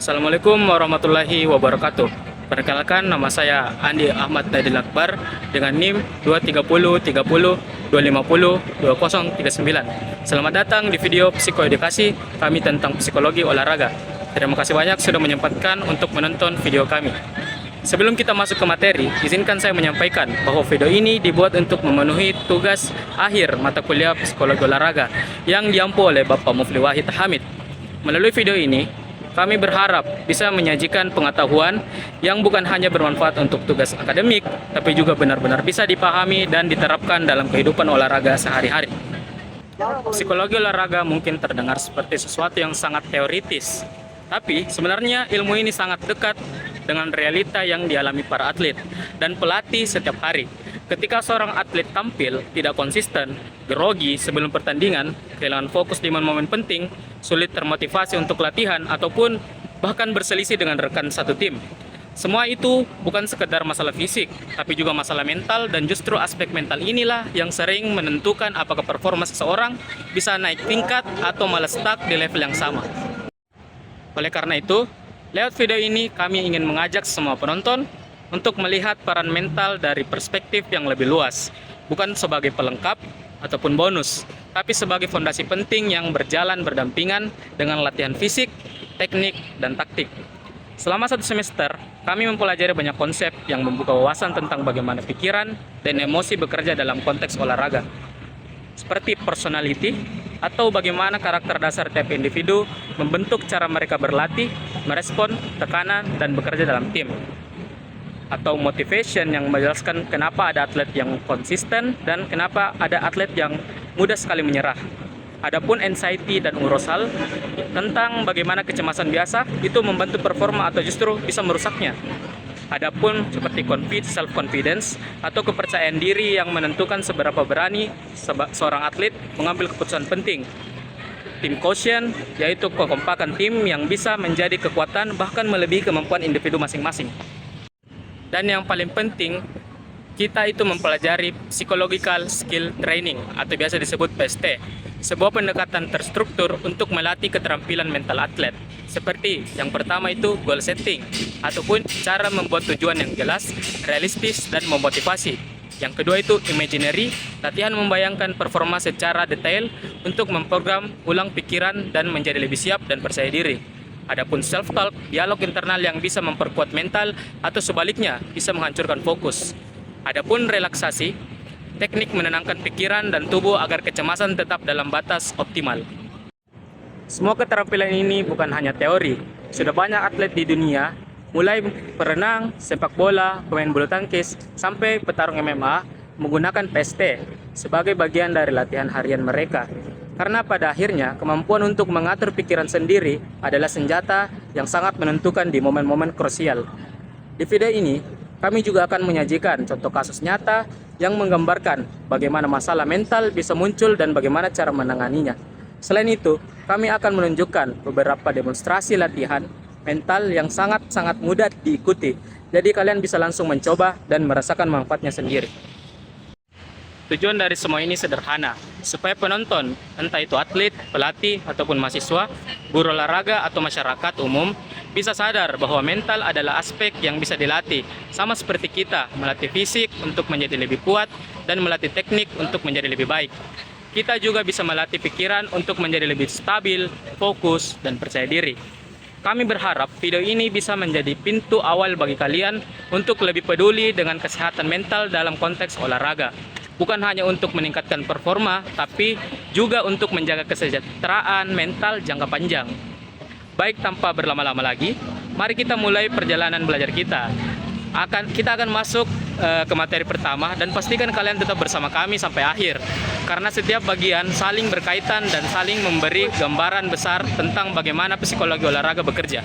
Assalamualaikum warahmatullahi wabarakatuh. Perkenalkan, nama saya Andi Ahmad Naidil Akbar dengan NIM 2303025020039. Selamat datang di video psikoedukasi kami tentang psikologi olahraga. Terima kasih banyak sudah menyempatkan untuk menonton video kami. Sebelum kita masuk ke materi, izinkan saya menyampaikan bahwa video ini dibuat untuk memenuhi tugas akhir mata kuliah psikologi olahraga yang diampu oleh Bapak Mufli Wahid Hamid. Melalui video ini, kami berharap bisa menyajikan pengetahuan yang bukan hanya bermanfaat untuk tugas akademik, tapi juga benar-benar bisa dipahami dan diterapkan dalam kehidupan olahraga sehari-hari. Psikologi olahraga mungkin terdengar seperti sesuatu yang sangat teoritis, tapi sebenarnya ilmu ini sangat dekat dengan realita yang dialami para atlet dan pelatih setiap hari. Ketika seorang atlet tampil tidak konsisten, grogi sebelum pertandingan, kehilangan fokus di momen-momen penting, sulit termotivasi untuk latihan, ataupun bahkan berselisih dengan rekan satu tim. Semua itu bukan sekedar masalah fisik, tapi juga masalah mental, dan justru aspek mental inilah yang sering menentukan apakah performa seseorang bisa naik tingkat atau malah stuck di level yang sama. Oleh karena itu, lewat video ini kami ingin mengajak semua penonton untuk melihat peran mental dari perspektif yang lebih luas, bukan sebagai pelengkap ataupun bonus, tapi sebagai fondasi penting yang berjalan berdampingan dengan latihan fisik, teknik, dan taktik. Selama satu semester, kami mempelajari banyak konsep yang membuka wawasan tentang bagaimana pikiran dan emosi bekerja dalam konteks olahraga, seperti personality atau bagaimana karakter dasar tiap individu membentuk cara mereka berlatih, merespon tekanan, dan bekerja dalam tim. Atau motivation yang menjelaskan kenapa ada atlet yang konsisten dan kenapa ada atlet yang mudah sekali menyerah. Adapun anxiety dan urosal tentang bagaimana kecemasan biasa itu membantu performa atau justru bisa merusaknya. Adapun seperti self confidence atau kepercayaan diri yang menentukan seberapa berani seorang atlet mengambil keputusan penting. Team quotient yaitu kekompakan tim yang bisa menjadi kekuatan bahkan melebihi kemampuan individu masing-masing. Dan yang paling penting, kita itu mempelajari psychological skill training atau biasa disebut PST, sebuah pendekatan terstruktur untuk melatih keterampilan mental atlet. Seperti yang pertama itu goal setting, ataupun cara membuat tujuan yang jelas, realistis, dan memotivasi. Yang kedua itu imaginary, latihan membayangkan performa secara detail untuk memprogram ulang pikiran dan menjadi lebih siap dan percaya diri. Adapun self-talk, dialog internal yang bisa memperkuat mental atau sebaliknya bisa menghancurkan fokus. Adapun relaksasi, teknik menenangkan pikiran dan tubuh agar kecemasan tetap dalam batas optimal. Semua keterampilan ini bukan hanya teori. Sudah banyak atlet di dunia, mulai perenang, sepak bola, pemain bulu tangkis, sampai petarung MMA, menggunakan PST sebagai bagian dari latihan harian mereka. Karena pada akhirnya, kemampuan untuk mengatur pikiran sendiri adalah senjata yang sangat menentukan di momen-momen krusial. Di video ini, kami juga akan menyajikan contoh kasus nyata yang menggambarkan bagaimana masalah mental bisa muncul dan bagaimana cara menanganinya. Selain itu, kami akan menunjukkan beberapa demonstrasi latihan mental yang sangat-sangat mudah diikuti. Jadi kalian bisa langsung mencoba dan merasakan manfaatnya sendiri. Tujuan dari semua ini sederhana, supaya penonton, entah itu atlet, pelatih, ataupun mahasiswa, guru olahraga, atau masyarakat umum, bisa sadar bahwa mental adalah aspek yang bisa dilatih, sama seperti kita melatih fisik untuk menjadi lebih kuat dan melatih teknik untuk menjadi lebih baik. Kita juga bisa melatih pikiran untuk menjadi lebih stabil, fokus, dan percaya diri. Kami berharap video ini bisa menjadi pintu awal bagi kalian untuk lebih peduli dengan kesehatan mental dalam konteks olahraga. Bukan hanya untuk meningkatkan performa, tapi juga untuk menjaga kesejahteraan mental jangka panjang. Baik, tanpa berlama-lama lagi, mari kita mulai perjalanan belajar kita. Kita akan masuk ke materi pertama, dan pastikan kalian tetap bersama kami sampai akhir. Karena setiap bagian saling berkaitan dan saling memberi gambaran besar tentang bagaimana psikologi olahraga bekerja.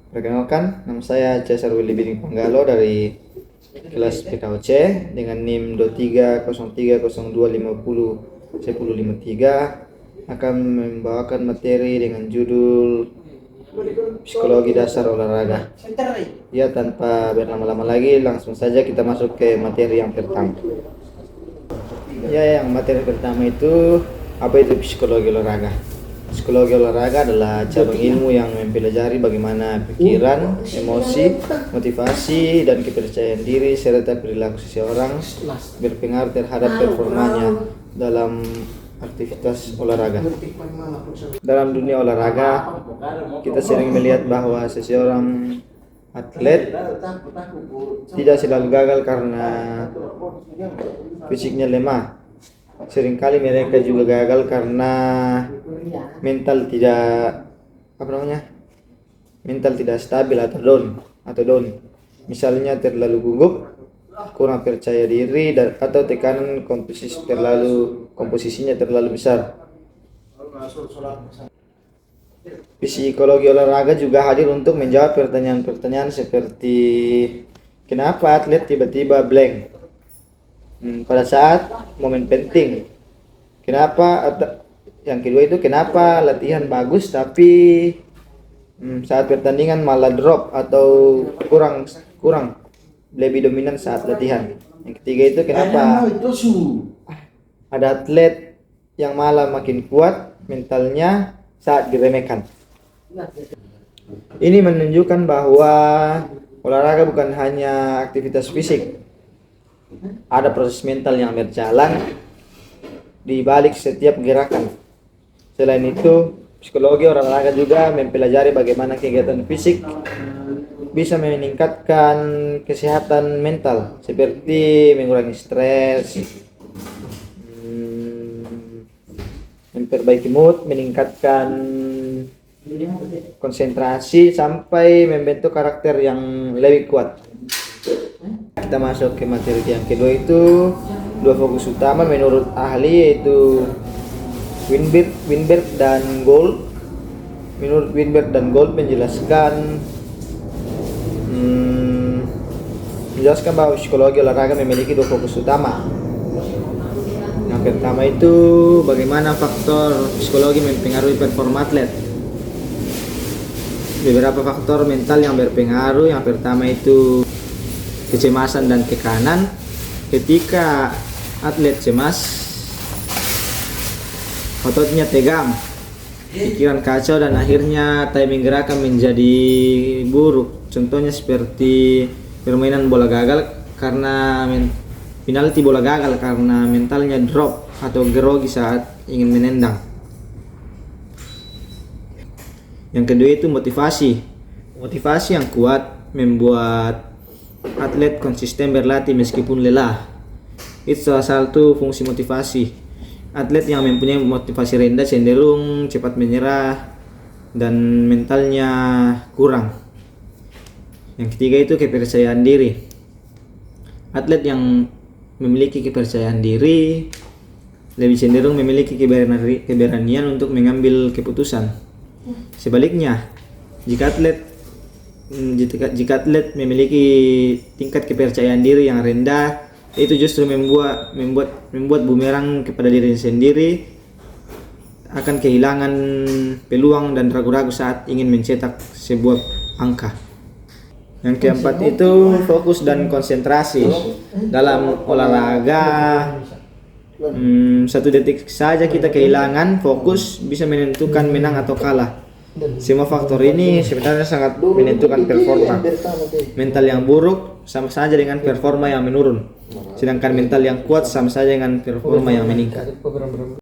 Perkenalkan, nama saya Cesar Willy Biding Panggalo dari kelas PKOC dengan NIM 230302501053 akan membawakan materi dengan judul psikologi dasar olahraga. Ya, tanpa berlama-lama lagi langsung saja kita masuk ke materi yang pertama. Ya, yang materi pertama itu apa itu psikologi olahraga? Psikologi olahraga adalah cabang ilmu yang mempelajari bagaimana pikiran, emosi, motivasi, dan kepercayaan diri serta perilaku seseorang berpengaruh terhadap performanya dalam aktivitas olahraga. Dalam dunia olahraga, kita sering melihat bahwa seseorang atlet tidak selalu gagal karena fisiknya lemah. Seringkali mereka juga gagal karena mental tidak stabil atau down. Misalnya terlalu gugup, kurang percaya diri, atau tekanan komposisinya terlalu besar. Psikologi olahraga juga hadir untuk menjawab pertanyaan-pertanyaan seperti kenapa atlet tiba-tiba blank pada saat momen penting. Yang kedua itu kenapa latihan bagus tapi saat pertandingan malah drop atau kurang lebih dominan saat latihan. Yang ketiga itu kenapa ada atlet yang malah makin kuat mentalnya saat diremehkan. Ini menunjukkan bahwa olahraga bukan hanya aktivitas fisik. Ada proses mental yang berjalan di balik setiap gerakan. Selain itu, psikologi olahraga juga mempelajari bagaimana kegiatan fisik bisa meningkatkan kesehatan mental, seperti mengurangi stres, memperbaiki mood, meningkatkan konsentrasi, sampai membentuk karakter yang lebih kuat. Kita masuk ke materi yang kedua, itu dua fokus utama menurut ahli, yaitu Winberg dan Gold. Menurut Winberg dan Gold menjelaskan bahwa psikologi olahraga memiliki dua fokus utama. Yang pertama itu bagaimana faktor psikologi mempengaruhi performa atlet. Beberapa faktor mental yang berpengaruh. Yang pertama itu kecemasan dan tekanan. Ketika atlet cemas, ototnya tegang, pikiran kacau, dan akhirnya timing gerakan menjadi buruk. Contohnya seperti permainan bola gagal karena penalti bola gagal karena mentalnya drop atau grogi saat ingin menendang. Yang kedua itu motivasi. Motivasi yang kuat membuat atlet konsisten berlatih meskipun lelah. Itu salah satu fungsi motivasi. Atlet yang mempunyai motivasi rendah cenderung cepat menyerah dan mentalnya kurang. Yang ketiga itu kepercayaan diri. Atlet yang memiliki kepercayaan diri lebih cenderung memiliki keberanian untuk mengambil keputusan. Sebaliknya, jika atlet memiliki tingkat kepercayaan diri yang rendah, itu justru membuat bumerang kepada diri sendiri, akan kehilangan peluang dan ragu-ragu saat ingin mencetak sebuah angka. Yang keempat itu fokus dan konsentrasi. Dalam olahraga, 1 detik saja kita kehilangan fokus bisa menentukan menang atau kalah. Semua faktor ini sebenarnya sangat menentukan performa. Mental yang buruk sama saja dengan performa yang menurun, sedangkan mental yang kuat sama saja dengan performa yang meningkat.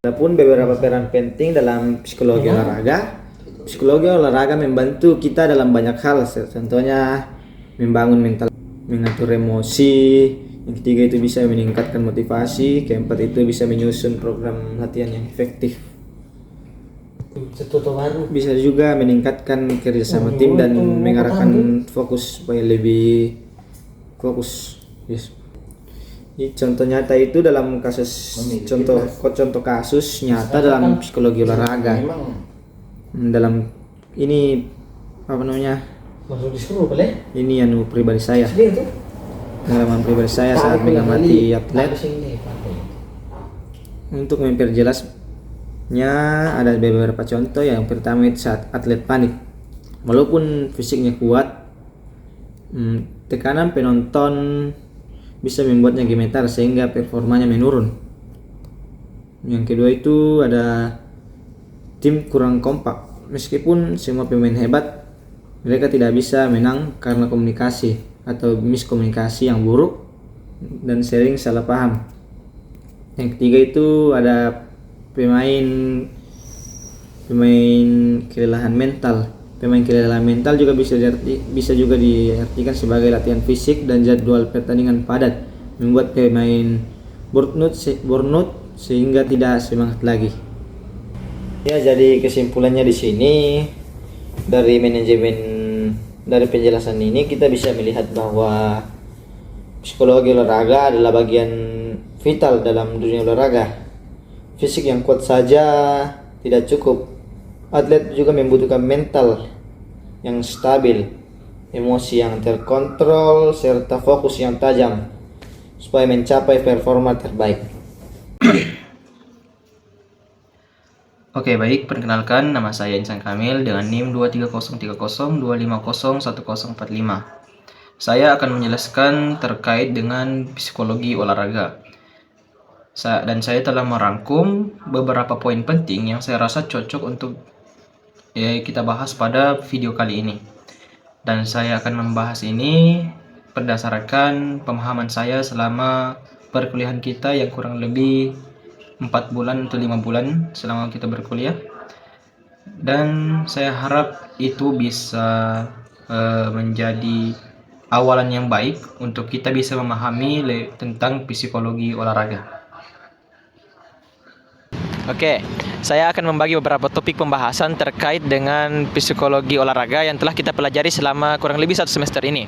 Adapun beberapa peran penting dalam psikologi olahraga. Psikologi olahraga membantu kita dalam banyak hal, contohnya membangun mental, mengatur emosi. Yang ketiga itu bisa meningkatkan motivasi. Keempat itu bisa menyusun program latihan yang efektif. Bisa juga meningkatkan kerjasama tim dan mengarahkan fokus supaya lebih fokus. Yes. Contoh nyata itu dalam contoh kasus nyata dalam psikologi olahraga. Dalam ini ini pribadi saya. Pengalaman pribadi saya saat mengamati atlet. Untuk memperjelasnya ada beberapa contoh. Yang pertama itu saat atlet panik. Walaupun fisiknya kuat, tekanan penonton bisa membuatnya gemetar sehingga performanya menurun. Yang kedua itu ada tim kurang kompak. Meskipun semua pemain hebat, mereka tidak bisa menang karena komunikasi atau miskomunikasi yang buruk dan sering salah paham. Yang ketiga itu ada pemain kelelahan mental. Pemain kelelahan mental juga bisa juga diartikan sebagai latihan fisik dan jadwal pertandingan padat, membuat pemain burnout sehingga tidak semangat lagi. Ya, jadi kesimpulannya di sini dari penjelasan ini kita bisa melihat bahwa psikologi olahraga adalah bagian vital dalam dunia olahraga. Fisik yang kuat saja tidak cukup. Atlet juga membutuhkan mental yang stabil, emosi yang terkontrol, serta fokus yang tajam supaya mencapai performa terbaik. Oke, baik, perkenalkan, nama saya Insan Kamil dengan NIM 2303025011045. Saya akan menjelaskan terkait dengan psikologi olahraga. Dan saya telah merangkum beberapa poin penting yang saya rasa cocok untuk kita bahas pada video kali ini. Dan saya akan membahas ini berdasarkan pemahaman saya selama perkuliahan kita yang kurang lebih 4 bulan atau 5 bulan selama kita berkuliah, dan saya harap itu bisa menjadi awalan yang baik untuk kita bisa memahami tentang psikologi olahraga. Oke, saya akan membagi beberapa topik pembahasan terkait dengan psikologi olahraga yang telah kita pelajari selama kurang lebih 1 semester ini.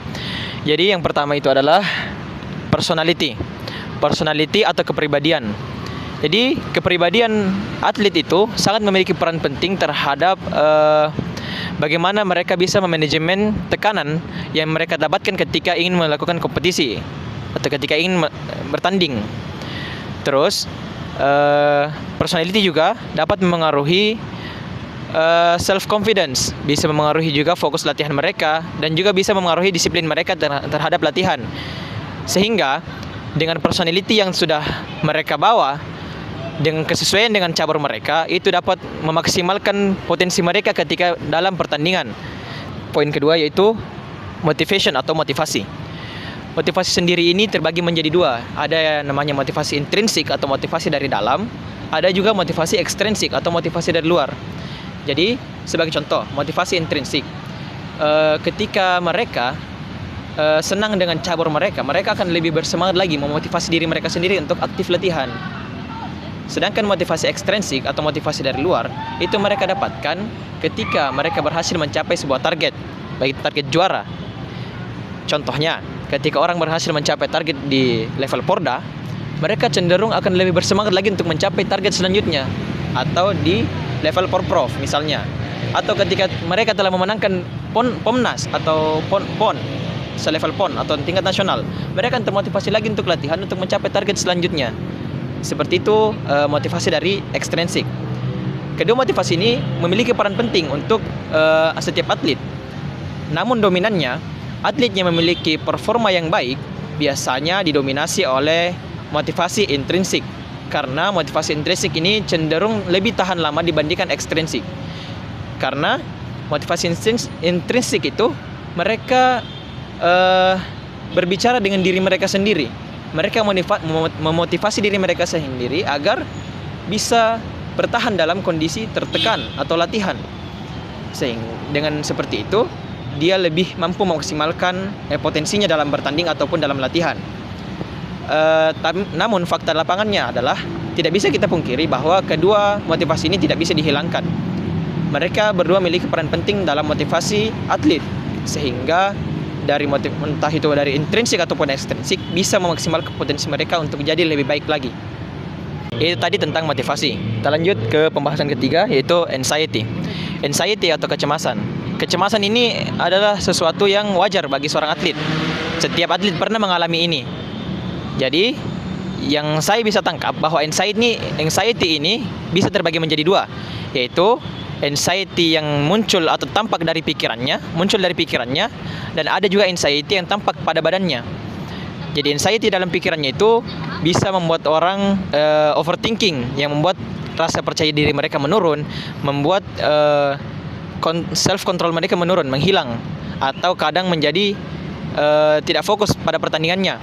Jadi yang pertama itu adalah personality atau kepribadian. Jadi kepribadian atlet itu sangat memiliki peran penting terhadap bagaimana mereka bisa memanajemen tekanan yang mereka dapatkan ketika ingin melakukan kompetisi atau ketika ingin bertanding. Terus personality juga dapat memengaruhi self confidence, bisa memengaruhi juga fokus latihan mereka dan juga bisa memengaruhi disiplin mereka terhadap latihan. Sehingga dengan personality yang sudah mereka bawa, dengan kesesuaian dengan cabur mereka, itu dapat memaksimalkan potensi mereka ketika dalam pertandingan. Poin kedua yaitu motivation atau motivasi. Motivasi sendiri ini terbagi menjadi 2. Ada yang namanya motivasi intrinsik atau motivasi dari dalam, ada juga motivasi ekstrinsik atau motivasi dari luar. Jadi sebagai contoh, motivasi intrinsik, ketika mereka senang dengan cabur mereka akan lebih bersemangat lagi memotivasi diri mereka sendiri untuk aktif latihan. Sedangkan motivasi ekstrinsik atau motivasi dari luar itu mereka dapatkan ketika mereka berhasil mencapai sebuah target, baik target juara. Contohnya, ketika orang berhasil mencapai target di level Porda, mereka cenderung akan lebih bersemangat lagi untuk mencapai target selanjutnya, atau di level Porprov misalnya. Atau ketika mereka telah memenangkan Pomnas atau PON, selevel PON atau tingkat nasional, mereka akan termotivasi lagi untuk latihan untuk mencapai target selanjutnya. Seperti itu motivasi dari ekstrinsik. Kedua motivasi ini memiliki peran penting untuk setiap atlet. Namun dominannya, atlet yang memiliki performa yang baik biasanya didominasi oleh motivasi intrinsik. Karena motivasi intrinsik ini cenderung lebih tahan lama dibandingkan ekstrinsik. Karena motivasi intrinsik itu mereka berbicara dengan diri mereka sendiri. Mereka memotivasi diri mereka sendiri agar bisa bertahan dalam kondisi tertekan atau latihan. Sehingga dengan seperti itu, dia lebih mampu memaksimalkan potensinya dalam bertanding ataupun dalam latihan. Namun fakta lapangannya adalah tidak bisa kita pungkiri bahwa kedua motivasi ini tidak bisa dihilangkan. Mereka berdua memiliki peran penting dalam motivasi atlet, sehingga dari entah itu dari intrinsik ataupun ekstrinsik bisa memaksimalkan potensi mereka untuk jadi lebih baik lagi. Itu tadi tentang motivasi. Kita lanjut ke pembahasan ketiga, yaitu anxiety atau kecemasan. Kecemasan ini adalah sesuatu yang wajar bagi seorang atlet. Setiap atlet pernah mengalami ini. Jadi yang saya bisa tangkap bahwa anxiety ini bisa terbagi menjadi 2, yaitu anxiety yang muncul atau tampak dari pikirannya, dan ada juga anxiety yang tampak pada badannya. Jadi anxiety dalam pikirannya itu bisa membuat orang overthinking, yang membuat rasa percaya diri mereka menurun, membuat self control mereka menurun, menghilang, atau kadang menjadi tidak fokus pada pertandingannya.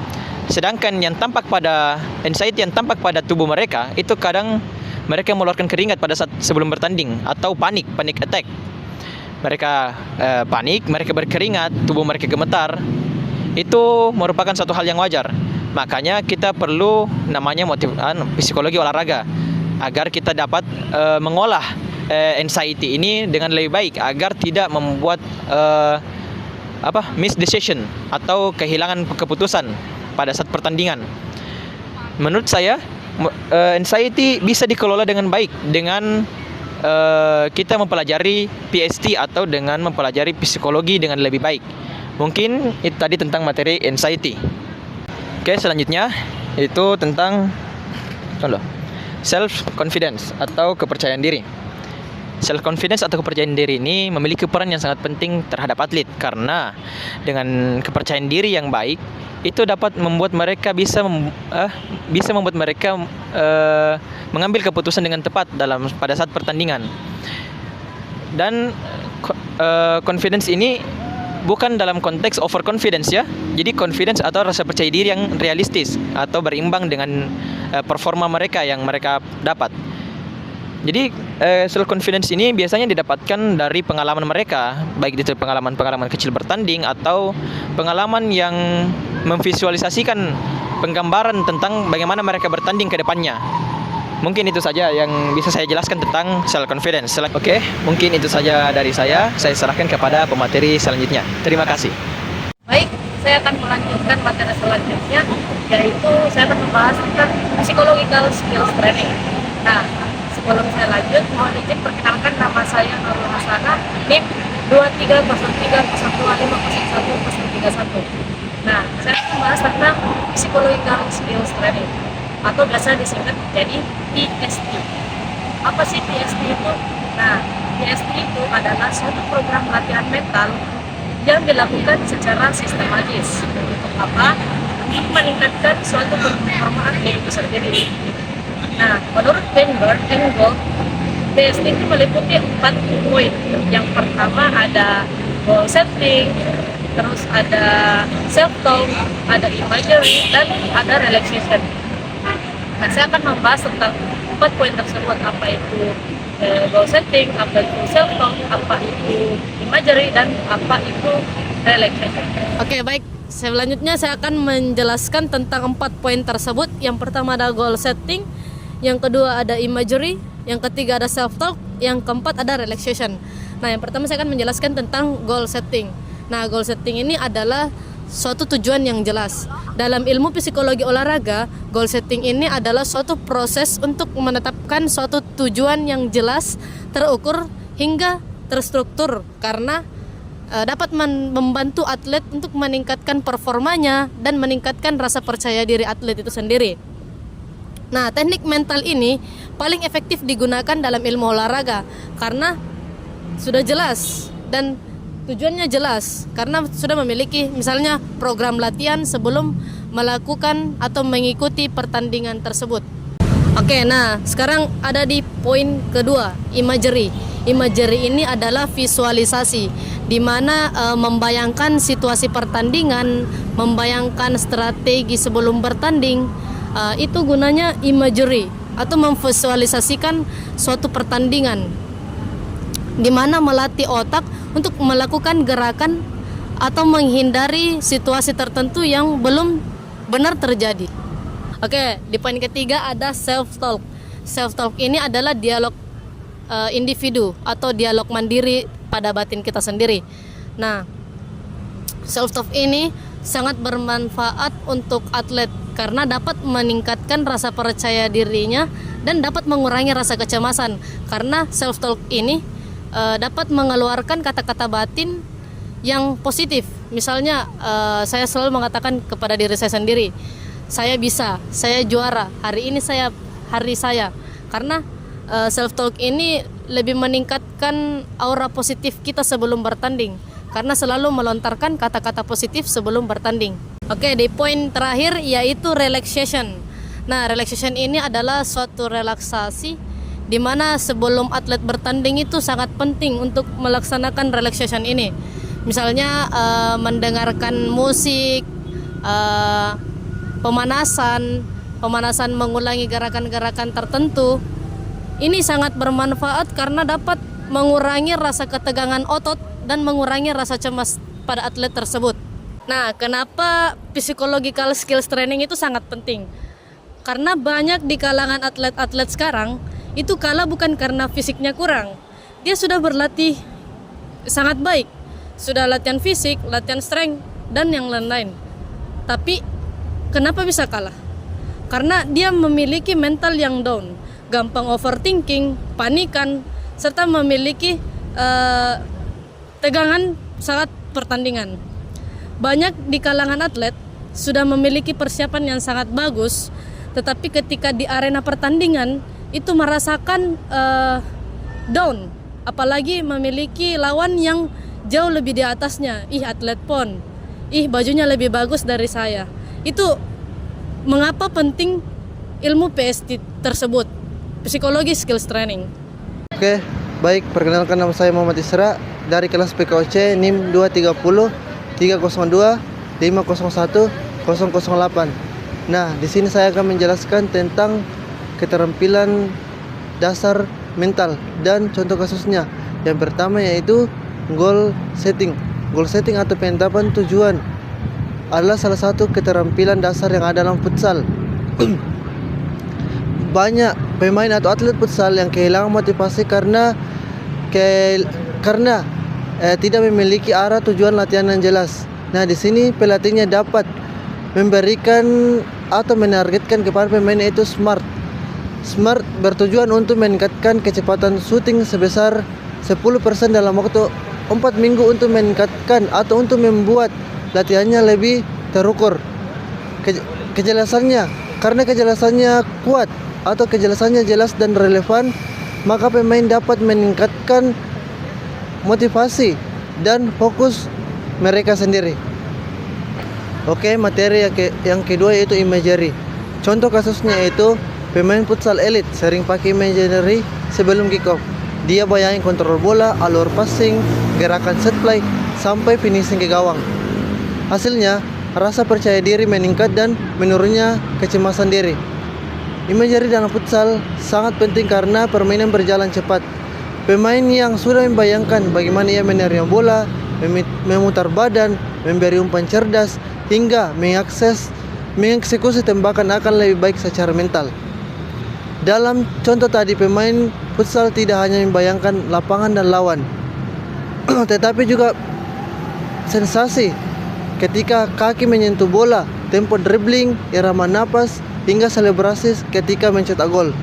Sedangkan yang tampak pada anxiety yang tampak pada tubuh mereka itu kadang mereka mengeluarkan keringat pada saat sebelum bertanding atau panic attack. Mereka panik, mereka berkeringat, tubuh mereka gemetar. Itu merupakan suatu hal yang wajar. Makanya kita perlu namanya psikologi olahraga agar kita dapat mengolah anxiety ini dengan lebih baik agar tidak membuat misdecision atau kehilangan keputusan pada saat pertandingan. Menurut saya anxiety bisa dikelola dengan baik dengan kita mempelajari PST atau dengan mempelajari psikologi dengan lebih baik. Mungkin itu tadi tentang materi anxiety. Oke, selanjutnya itu tentang self confidence atau kepercayaan diri. Self confidence atau kepercayaan diri ini memiliki peran yang sangat penting terhadap atlet karena dengan kepercayaan diri yang baik itu dapat membuat mereka bisa membuat mereka mengambil keputusan dengan tepat pada saat pertandingan. Dan confidence ini bukan dalam konteks overconfidence ya. Jadi confidence atau rasa percaya diri yang realistis atau berimbang dengan performa mereka yang mereka dapat. Jadi self confidence ini biasanya didapatkan dari pengalaman mereka, baik itu pengalaman kecil bertanding atau pengalaman yang memvisualisasikan penggambaran tentang bagaimana mereka bertanding ke depannya. Mungkin itu saja yang bisa saya jelaskan tentang self confidence. Oke, mungkin itu saja dari saya. Saya serahkan kepada pemateri selanjutnya. Terima kasih. Baik, saya akan melanjutkan materi selanjutnya, yaitu saya akan membahas tentang psychological skills training. Nah, sebelum saya lanjut, mohon izin perkenalkan nama saya Nurul Hasana, NIM 230302501031. Nah, saya akan membahas tentang psychological skills training atau biasa disingkat jadi PST. Apa sih PST itu? Nah, PST itu adalah suatu program latihan mental yang dilakukan secara sistematis. Untuk apa? Untuk meningkatkan suatu performa atlet itu sendiri. Nah, menurut Weinberg and Gold, PST itu meliputi 4 poin. Yang pertama ada goal setting, terus ada self-talk, ada imagery, dan ada relaxation. Nah, saya akan membahas tentang 4 poin tersebut, apa itu goal setting, apa itu self-talk, apa itu imagery, dan apa itu relaxation. Oke, baik. Selanjutnya saya akan menjelaskan tentang 4 poin tersebut. Yang pertama ada goal setting, yang kedua ada imagery, yang ketiga ada self-talk, yang keempat ada relaxation. Nah, yang pertama saya akan menjelaskan tentang goal setting. Nah, goal setting ini adalah suatu tujuan yang jelas. Dalam ilmu psikologi olahraga, goal setting ini adalah suatu proses untuk menetapkan suatu tujuan yang jelas, terukur, hingga terstruktur karena dapat membantu atlet untuk meningkatkan performanya dan meningkatkan rasa percaya diri atlet itu sendiri. Nah, teknik mental ini paling efektif digunakan dalam ilmu olahraga karena sudah jelas dan tujuannya jelas karena sudah memiliki misalnya program latihan sebelum melakukan atau mengikuti pertandingan tersebut. Oke, nah sekarang ada di poin kedua, imagery. Imagery ini adalah visualisasi di mana membayangkan situasi pertandingan, membayangkan strategi sebelum bertanding. Itu gunanya imagery atau memvisualisasikan suatu pertandingan di mana melatih otak untuk melakukan gerakan atau menghindari situasi tertentu yang belum benar terjadi. Oke, di poin ketiga ada self-talk. Self-talk ini adalah dialog individu atau dialog mandiri pada batin kita sendiri. Nah, self-talk ini sangat bermanfaat untuk atlet karena dapat meningkatkan rasa percaya dirinya dan dapat mengurangi rasa kecemasan karena self-talk ini dapat mengeluarkan kata-kata batin yang positif. Misalnya saya selalu mengatakan kepada diri saya sendiri, saya bisa, saya juara, hari ini hari saya. Karena self-talk ini lebih meningkatkan aura positif kita sebelum bertanding karena selalu melontarkan kata-kata positif sebelum bertanding. Oke, di poin terakhir yaitu relaxation. Nah, relaxation ini adalah suatu relaksasi di mana sebelum atlet bertanding itu sangat penting untuk melaksanakan relaxation ini. Misalnya mendengarkan musik, pemanasan mengulangi gerakan-gerakan tertentu. Ini sangat bermanfaat karena dapat mengurangi rasa ketegangan otot dan mengurangi rasa cemas pada atlet tersebut. Nah, kenapa physiological skills training itu sangat penting? Karena banyak di kalangan atlet-atlet sekarang itu kalah bukan karena fisiknya kurang. Dia sudah berlatih sangat baik, sudah latihan fisik, latihan strength, dan yang lain-lain. Tapi kenapa bisa kalah? Karena dia memiliki mental yang down, gampang overthinking, panikan, serta memiliki tegangan saat pertandingan. Banyak di kalangan atlet sudah memiliki persiapan yang sangat bagus, tetapi ketika di arena pertandingan itu merasakan down, apalagi memiliki lawan yang jauh lebih di atasnya. Atlet PON, bajunya lebih bagus dari saya. Itu mengapa penting ilmu PST tersebut, psikologi skills training. Oke, baik, perkenalkan nama saya Muhammad Isra dari kelas PKOC NIM 230 302 501 008. Nah, di sini saya akan menjelaskan tentang keterampilan dasar mental dan contoh kasusnya. Yang pertama yaitu goal setting. Goal setting atau penetapan tujuan adalah salah satu keterampilan dasar yang ada dalam futsal. Banyak pemain atau atlet futsal yang kehilangan motivasi karena tidak memiliki arah tujuan latihan yang jelas. Nah, di sini pelatihnya dapat memberikan atau menargetkan kepada pemain yaitu SMART. SMART bertujuan untuk meningkatkan kecepatan shooting sebesar 10% dalam waktu 4 minggu untuk meningkatkan atau untuk membuat latihannya lebih terukur. Kejelasannya, karena kejelasannya kuat atau kejelasannya jelas dan relevan, maka pemain dapat meningkatkan motivasi dan fokus mereka sendiri. Oke, materi yang kedua yaitu imagery. Contoh kasusnya yaitu pemain futsal elit sering pakai imagery sebelum kick off. Dia bayangin kontrol bola, alur passing, gerakan set play sampai finishing ke gawang. Hasilnya, rasa percaya diri meningkat dan menurunnya kecemasan diri. Imagery dalam futsal sangat penting karena permainan berjalan cepat. Pemain yang sudah membayangkan bagaimana ia menerima bola, memutar badan, memberi umpan cerdas, hingga mengeksekusi tembakan akan lebih baik secara mental. Dalam contoh tadi, pemain futsal tidak hanya membayangkan lapangan dan lawan, tetapi juga sensasi ketika kaki menyentuh bola, tempo dribbling, irama napas, hingga selebrasi ketika mencetak gol.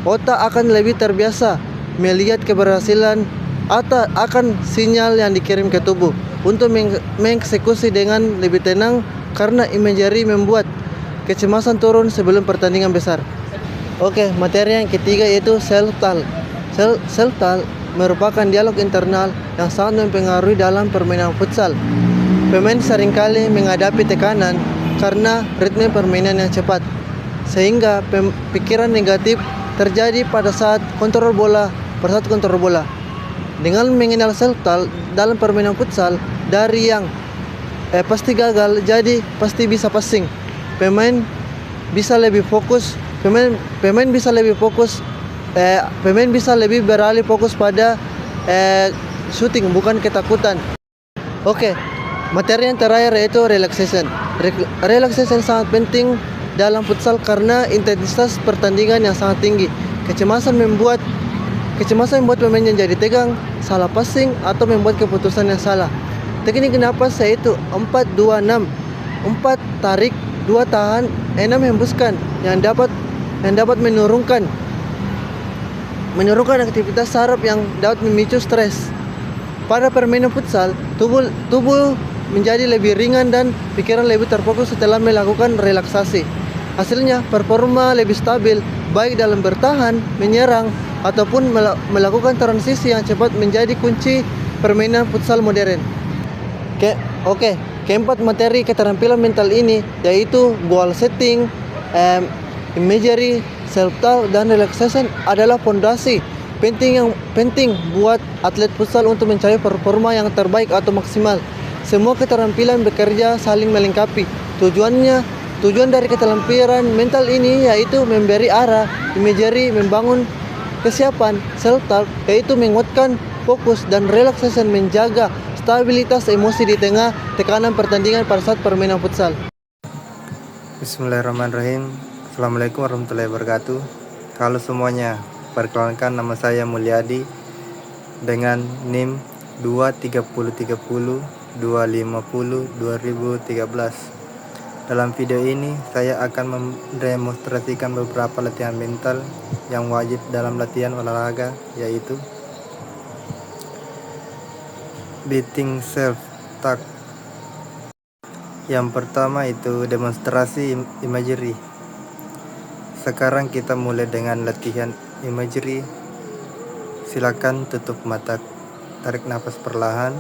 Otak akan lebih terbiasa melihat keberhasilan atau akan sinyal yang dikirim ke tubuh untuk mengeksekusi dengan lebih tenang karena imagery membuat kecemasan turun sebelum pertandingan besar. Oke, materi yang ketiga yaitu self-talk. Self-talk merupakan dialog internal yang sangat mempengaruhi dalam permainan futsal. Pemain seringkali menghadapi tekanan karena ritme permainan yang cepat, sehingga pikiran negatif terjadi pada saat kontrol bola. Dengan mengenal self-talk dalam permainan futsal, dari yang pasti gagal jadi pasti bisa passing. Pemain bisa lebih beralih fokus pada shooting, bukan ketakutan. Oke, materi yang terakhir yaitu relaxation. Relaxation sangat penting dalam futsal karena intensitas pertandingan yang sangat tinggi. Kecemasan membuat pemain yang jadi tegang, salah passing atau membuat keputusan yang salah. Teknik napas yaitu 4-2-6. 4 tarik, 2 tahan, 6 hembuskan yang dapat menurunkan aktivitas saraf yang dapat memicu stres. Pada permainan futsal, tubuh menjadi lebih ringan dan pikiran lebih terfokus setelah melakukan relaksasi. Hasilnya, performa lebih stabil baik dalam bertahan, menyerang, ataupun melakukan transisi yang cepat menjadi kunci permainan futsal modern. Keempat materi keterampilan mental ini yaitu goal setting, imagery, self-talk, dan relaxation adalah fondasi penting buat atlet futsal untuk mencapai performa yang terbaik atau maksimal. Semua keterampilan bekerja saling melengkapi. Tujuan dari keterampilan mental ini yaitu memberi arah, imagery, membangun kesiapan, self-talk, yaitu menguatkan fokus dan relaxation, menjaga stabilitas emosi di tengah tekanan pertandingan pada saat permainan futsal. Bismillahirrahmanirrahim. Assalamualaikum warahmatullahi wabarakatuh. Halo semuanya, perkenalkan nama saya Mulyadi dengan NIM 23030-250-2013. Dalam video ini saya akan mendemonstrasikan beberapa latihan mental yang wajib dalam latihan olahraga, yaitu beating self-talk. Yang pertama itu demonstrasi imagery. Sekarang kita mulai dengan latihan imagery. Silakan tutup mata, tarik nafas perlahan.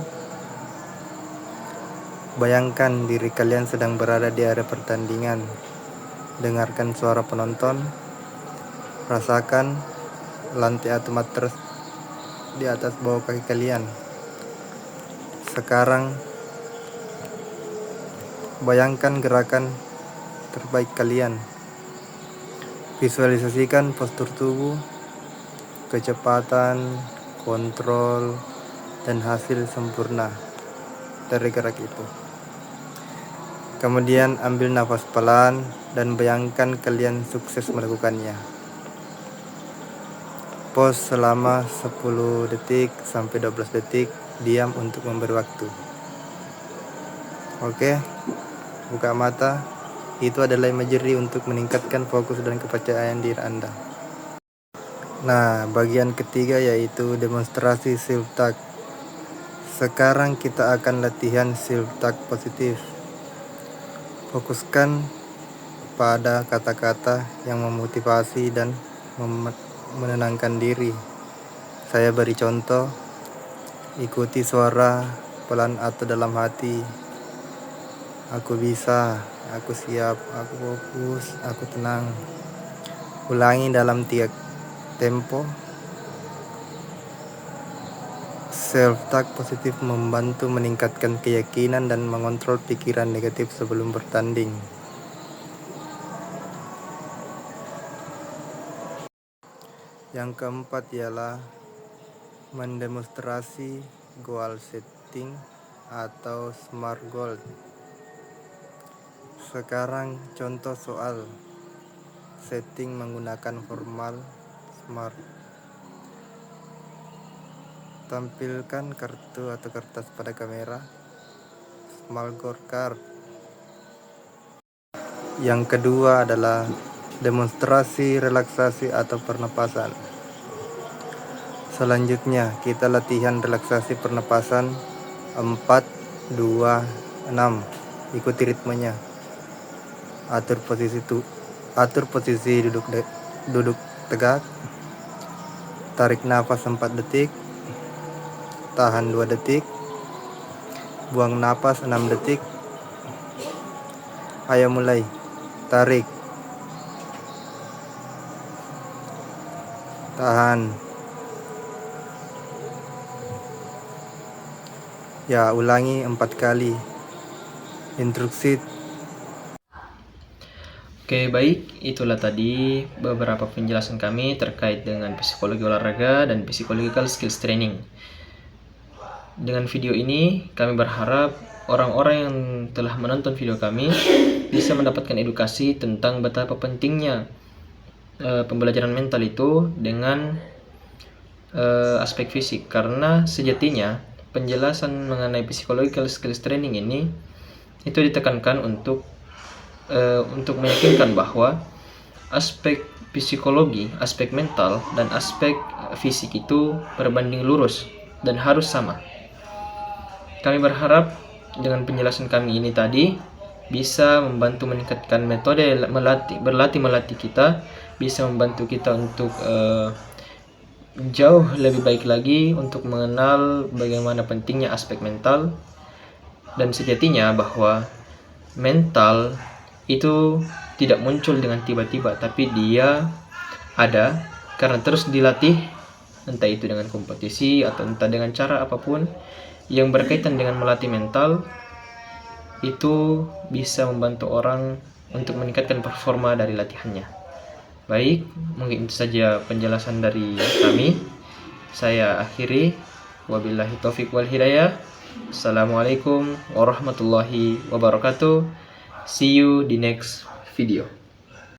Bayangkan diri kalian sedang berada di area pertandingan. Dengarkan suara penonton. Rasakan lantai atau matras di atas bawah kaki kalian. Sekarang bayangkan gerakan terbaik kalian. Visualisasikan postur tubuh, kecepatan, kontrol, dan hasil sempurna dari gerak itu. Kemudian ambil nafas pelan dan bayangkan kalian sukses melakukannya. Pause selama 10 detik sampai 12 detik. Diam untuk memberi waktu. Oke, buka mata. Itu adalah imagery untuk meningkatkan fokus dan kepercayaan diri Anda. Nah, bagian ketiga yaitu demonstrasi self-talk. Sekarang kita akan latihan self-talk positif. Fokuskan pada kata-kata yang memotivasi dan menenangkan diri. Saya beri contoh. Ikuti suara pelan atau dalam hati. Aku bisa, aku siap, aku fokus, aku tenang. Ulangi dalam tiap tempo. Self-talk positif membantu meningkatkan keyakinan dan mengontrol pikiran negatif sebelum bertanding. Yang keempat ialah mendemonstrasi goal setting atau SMART goal. Sekarang contoh soal setting menggunakan formal SMART. Tampilkan kartu atau kertas pada kamera. SMART goal card. Yang kedua adalah demonstrasi relaksasi atau pernapasan. Selanjutnya kita latihan relaksasi pernapasan 4, 2, 6. Ikuti ritmenya. Atur posisi duduk tegak. Tarik nafas 4 detik. Tahan 2 detik. Buang nafas 6 detik. Ayo mulai. Tarik. Tahan. Ya, ulangi 4 kali. Instruksi. Oke, baik, itulah tadi beberapa penjelasan kami terkait dengan psikologi olahraga dan psychological skills training. Dengan video ini, kami berharap orang-orang yang telah menonton video kami bisa mendapatkan edukasi tentang betapa pentingnya pembelajaran mental itu dengan aspek fisik, karena sejatinya penjelasan mengenai psychological skills training ini itu ditekankan untuk meyakinkan bahwa aspek psikologi, aspek mental, dan aspek fisik itu berbanding lurus dan harus sama. Kami berharap dengan penjelasan kami ini tadi bisa membantu meningkatkan metode berlatih kita, bisa membantu kita untuk jauh lebih baik lagi untuk mengenal bagaimana pentingnya aspek mental, dan sejatinya bahwa mental itu tidak muncul dengan tiba-tiba, tapi dia ada karena terus dilatih, entah itu dengan kompetisi atau entah dengan cara apapun yang berkaitan dengan melatih mental. Itu bisa membantu orang untuk meningkatkan performa dari latihannya. Baik, mungkin itu saja penjelasan dari kami. Saya akhiri. Wabillahi taufiq wal hidayah. Assalamualaikum warahmatullahi wabarakatuh. See you di next video.